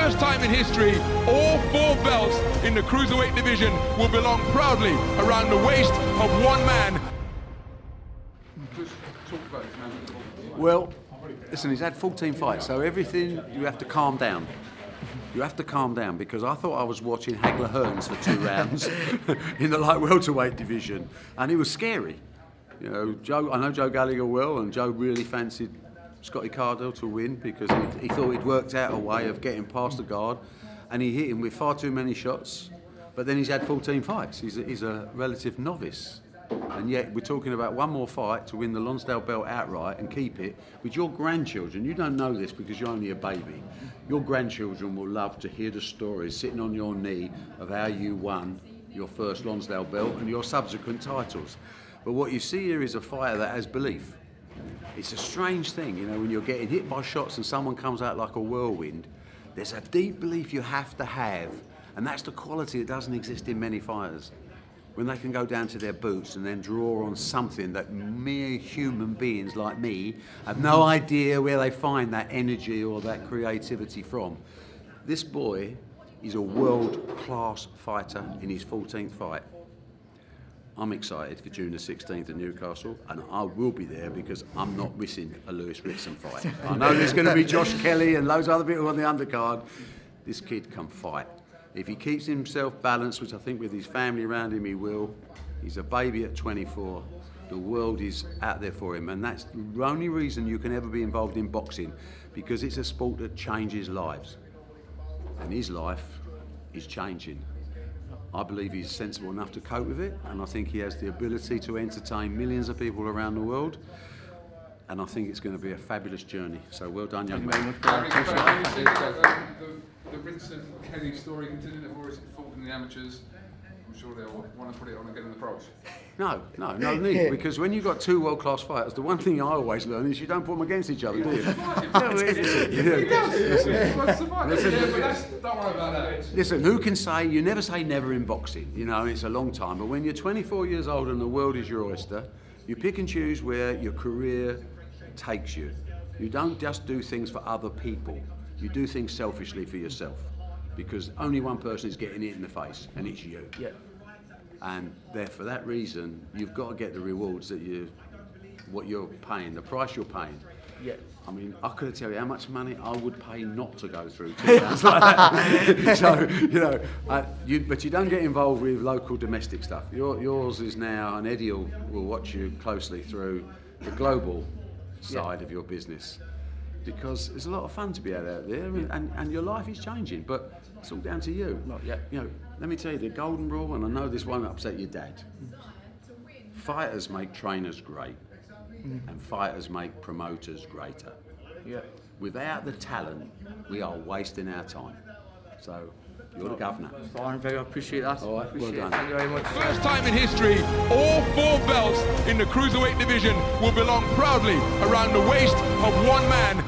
first time in history, all 4 belts in the cruiserweight division will belong proudly around the waist of one man. Well, listen, he's had 14 fights, so everything, you have to calm down. You have to calm down, because I thought I was watching Hagler-Hearns for 2 rounds in the light welterweight division, and it was scary. You know, I know Joe Gallagher well, and Joe really fancied Scotty Cardell to win because he thought he'd worked out a way of getting past the guard, and he hit him with far too many shots. But then he's had 14 fights. He's a relative novice. And yet we're talking about one more fight to win the Lonsdale belt outright and keep it with your grandchildren. You don't know this because you're only a baby. Your grandchildren will love to hear the stories sitting on your knee of how you won your first Lonsdale belt and your subsequent titles. But what you see here is a fighter that has belief. It's a strange thing, you know, when you're getting hit by shots and someone comes out like a whirlwind, there's a deep belief you have to have, and that's the quality that doesn't exist in many fighters. When they can go down to their boots and then draw on something that mere human beings like me have no idea where they find that energy or that creativity from. This boy is a world-class fighter in his 14th fight. I'm excited for June the 16th in Newcastle, and I will be there because I'm not missing a Lewis Ritson fight. I know there's going to be Josh Kelly and loads of other people on the undercard. This kid can fight. If he keeps himself balanced, which I think with his family around him he will, he's a baby at 24. The world is out there for him, and that's the only reason you can ever be involved in boxing, because it's a sport that changes lives. And his life is changing. I believe he's sensible enough to cope with it, and I think he has the ability to entertain millions of people around the world. And I think it's going to be a fabulous journey. So well done, young man. The Ritson Kelly story continuing, or is it fought in the amateurs? I'm sure they'll want to put it on again in the pros. No need, because when you've got 2 world-class fighters, the one thing I always learn is you don't put them against each other, do you? Listen, who can say, you never say never in boxing, you know, it's a long time, but when you're 24 years old and the world is your oyster, you pick and choose where your career takes you. You don't just do things for other people. You do things selfishly for yourself, because only one person is getting hit in the face, and it's you. Yeah. And there, for that reason, you've got to get the rewards that what you're paying, the price you're paying. Yeah. I mean, I could tell you how much money I would pay not to go through 2 rounds like that. So, you know, but you don't get involved with local domestic stuff. Yours is now, and Eddie will watch you closely through the global side of your business. Because it's a lot of fun to be out there, and your life is changing, but it's all down to you. Not yet. You know, let me tell you the golden rule, and I know this won't upset your dad. Fighters make trainers great, and fighters make promoters greater. Yeah. Without the talent, we are wasting our time. So, you're the governor. Fine, I appreciate that. All right, well done. Thank you very much. First time in history, all 4 belts in the cruiserweight division will belong proudly around the waist of one man.